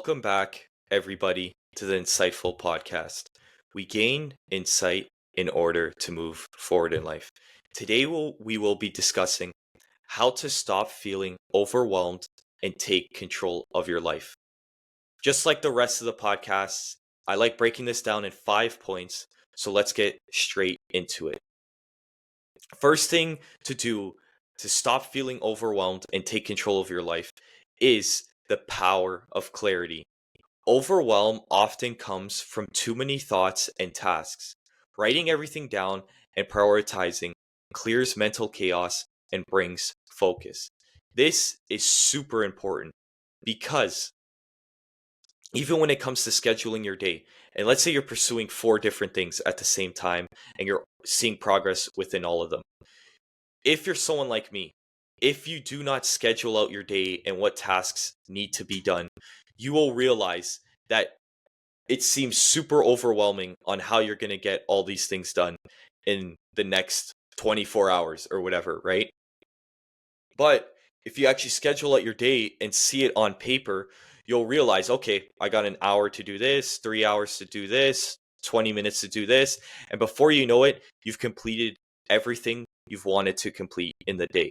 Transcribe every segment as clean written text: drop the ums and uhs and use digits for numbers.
Welcome back, everybody, to the Insightful Podcast. We gain insight in order to move forward in life. Today, we will be discussing how to stop feeling overwhelmed and take control of your life. Just like the rest of the podcasts, I like breaking this down in 5 points, so let's get straight into it. First thing to do to stop feeling overwhelmed and take control of your life is the power of clarity. Overwhelm often comes from too many thoughts and tasks. Writing everything down and prioritizing clears mental chaos and brings focus. This is super important because even when it comes to scheduling your day, and let's say you're pursuing four different things at the same time and you're seeing progress within all of them. If you're someone like me, if you do not schedule out your day and what tasks need to be done, you will realize that it seems super overwhelming on how you're going to get all these things done in the next 24 hours or whatever, right? But if you actually schedule out your day and see it on paper, you'll realize, okay, I got an hour to do this, 3 hours to do this, 20 minutes to do this. And before you know it, you've completed everything you've wanted to complete in the day.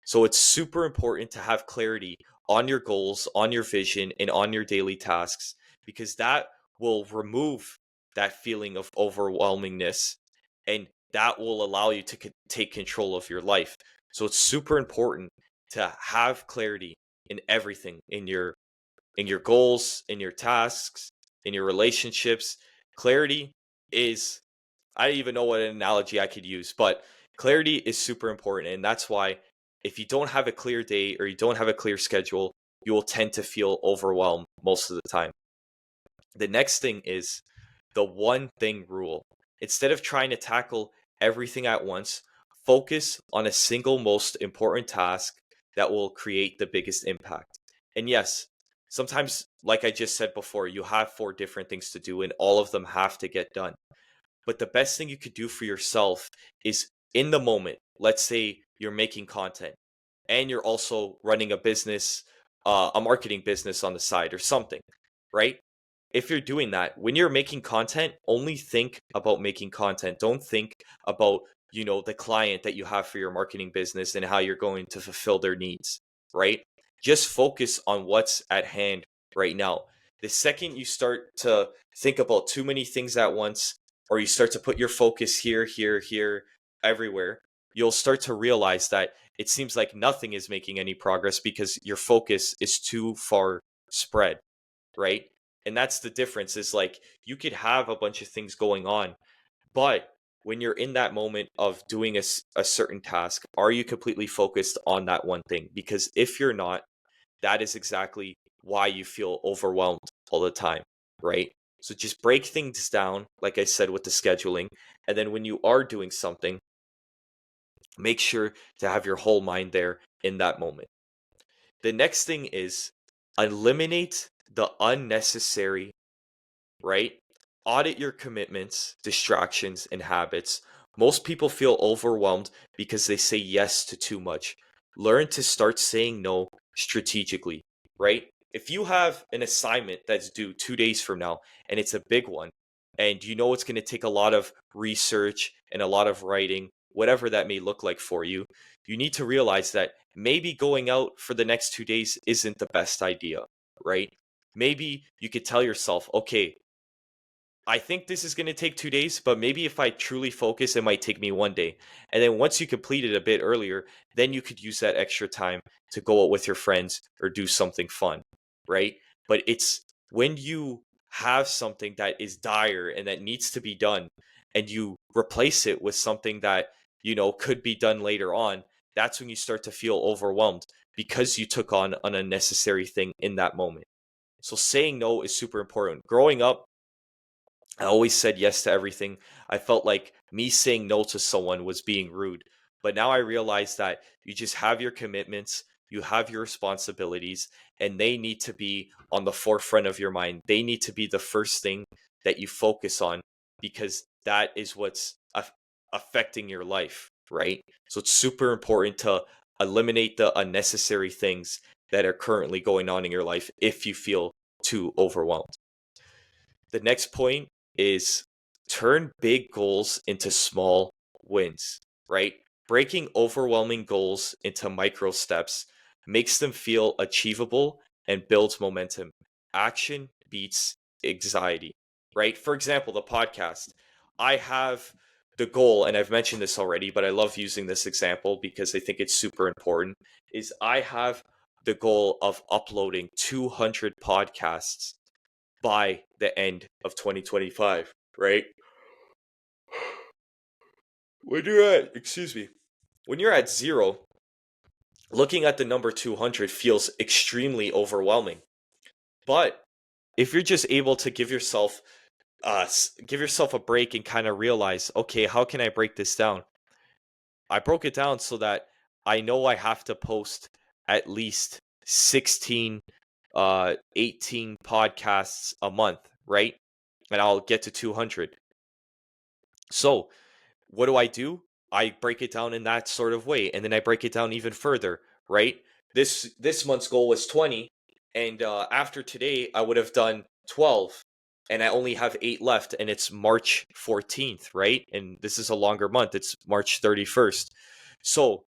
So it's super important to have clarity on your goals, on your vision, and on your daily tasks, because that will remove that feeling of overwhelmingness and that will allow you to take control of your life. So it's super important to have clarity in everything, in your goals, in your tasks, in your relationships. Clarity is, I don't even know what an analogy I could use, but clarity is super important. And that's why if you don't have a clear day or you don't have a clear schedule, you will tend to feel overwhelmed most of the time. The next thing is the one thing rule. Instead of trying to tackle everything at once, focus on a single most important task that will create the biggest impact. And yes, sometimes, like I just said before, you have four different things to do and all of them have to get done. But the best thing you could do for yourself is in the moment. Let's say you're making content and you're also running a business, a marketing business on the side or something, right? If you're doing that, when you're making content, only think about making content. Don't think about, the client that you have for your marketing business and how you're going to fulfill their needs, right? Just focus on what's at hand right now. The second you start to think about too many things at once, or you start to put your focus here, here, here, everywhere, you'll start to realize that it seems like nothing is making any progress because your focus is too far spread, right? And that's the difference is like you could have a bunch of things going on, but when you're in that moment of doing a certain task, are you completely focused on that one thing? Because if you're not, that is exactly why you feel overwhelmed all the time, right? So just break things down, like I said, with the scheduling. And then when you are doing something, make sure to have your whole mind there in that moment. The next thing is eliminate the unnecessary, right? Audit your commitments, distractions, and habits. Most people feel overwhelmed because they say yes to too much. Learn to start saying no strategically, right? If you have an assignment that's due 2 days from now and it's a big one, and you know it's going to take a lot of research and a lot of writing, whatever that may look like for you, you need to realize that maybe going out for the next 2 days isn't the best idea, right? Maybe you could tell yourself, okay, I think this is going to take 2 days, but maybe if I truly focus, it might take me one day. And then once you complete it a bit earlier, then you could use that extra time to go out with your friends or do something fun, right? But it's when you have something that is dire and that needs to be done and you replace it with something that, could be done later on, that's when you start to feel overwhelmed because you took on an unnecessary thing in that moment. So saying no is super important. Growing up, I always said yes to everything. I felt like me saying no to someone was being rude. But now I realize that you just have your commitments, you have your responsibilities, and they need to be on the forefront of your mind. They need to be the first thing that you focus on because that is what's affecting your life, right? So it's super important to eliminate the unnecessary things that are currently going on in your life if you feel too overwhelmed. The next point is turn big goals into small wins, right? Breaking overwhelming goals into micro steps makes them feel achievable and builds momentum. Action beats anxiety, right? For example, the podcast. I have the goal, and I've mentioned this already, but I love using this example because I think it's super important, is I have the goal of uploading 200 podcasts by the end of 2025, right? When you're at zero, looking at the number 200 feels extremely overwhelming. But if you're just able to give yourself a break and kind of realize, okay, how can I break this down? I broke it down so that I know I have to post at least 16 18 podcasts a month, right? And I'll get to 200. So, what do? I break it down in that sort of way, and then I break it down even further, right? This month's goal was 20, and after today, I would have done 12, and I only have 8 left, and it's March 14th, right? And this is a longer month; it's March 31st. So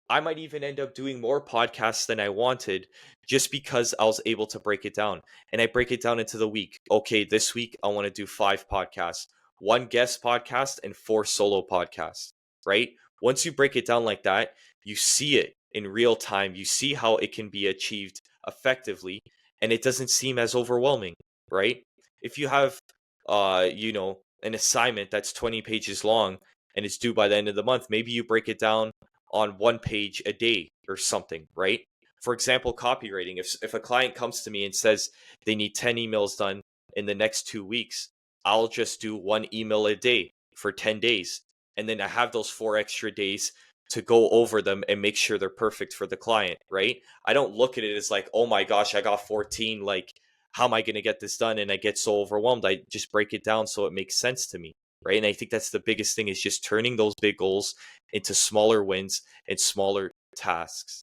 I might even end up doing more podcasts than I wanted just because I was able to break it down. And I break it down into the week. Okay, this week I want to do 5 podcasts, 1 guest podcast, and 4 solo podcasts, right? Once you break it down like that, you see it in real time. You see how it can be achieved effectively, and it doesn't seem as overwhelming, right? If you have, an assignment that's 20 pages long and it's due by the end of the month, maybe you break it down on 1 page a day or something, right? For example, copywriting. If a client comes to me and says they need 10 emails done in the next 2 weeks, I'll just do 1 email a day for 10 days. And then I have those 4 extra days to go over them and make sure they're perfect for the client, right? I don't look at it as like, oh my gosh, I got 14. Like, how am I going to get this done? And I get so overwhelmed. I just break it down so it makes sense to me, right? And I think that's the biggest thing, is just turning those big goals into smaller wins and smaller tasks.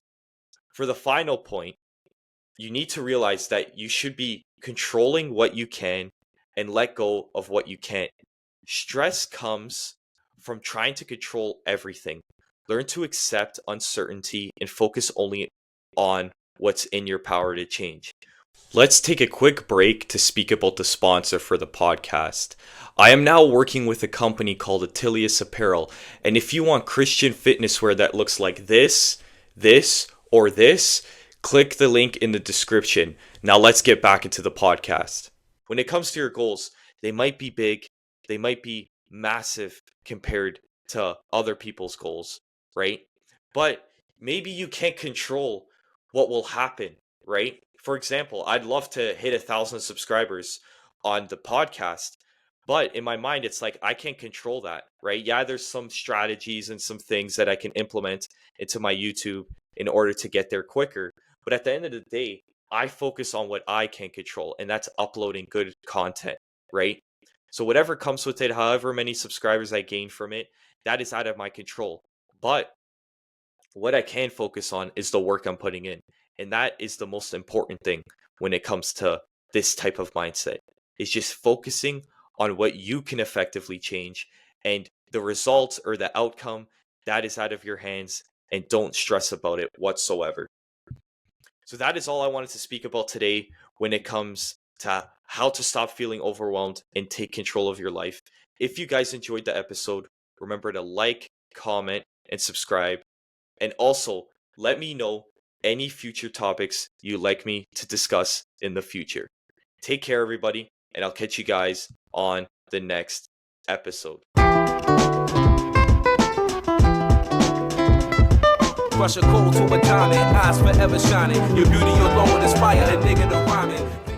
For the final point, you need to realize that you should be controlling what you can and let go of what you can't. Stress comes from trying to control everything. Learn to accept uncertainty and focus only on what's in your power to change. Let's take a quick break to speak about the sponsor for the podcast. I am now working with a company called Attilius Apparel, and if you want Christian fitness wear that looks like this, or this, click the link in the description. Now let's get back into the podcast. When it comes to your goals, they might be big, they might be massive compared to other people's goals, right? But maybe you can't control what will happen, right? For example, I'd love to hit 1,000 subscribers on the podcast, but in my mind, it's like I can't control that, right? Yeah, there's some strategies and some things that I can implement into my YouTube in order to get there quicker. But at the end of the day, I focus on what I can control, and that's uploading good content, right? So whatever comes with it, however many subscribers I gain from it, that is out of my control. But what I can focus on is the work I'm putting in. And that is the most important thing when it comes to this type of mindset, is just focusing on what you can effectively change, and the results or the outcome, that is out of your hands, and don't stress about it whatsoever. So that is all I wanted to speak about today when it comes to how to stop feeling overwhelmed and take control of your life. If you guys enjoyed the episode, remember to like, comment, and subscribe. And also, let me know any future topics you'd like me to discuss in the future. Take care, everybody, and I'll catch you guys on the next episode. Crush a cold to a diamond, eyes forever shining. Your beauty alone inspire a nigga to rhyming.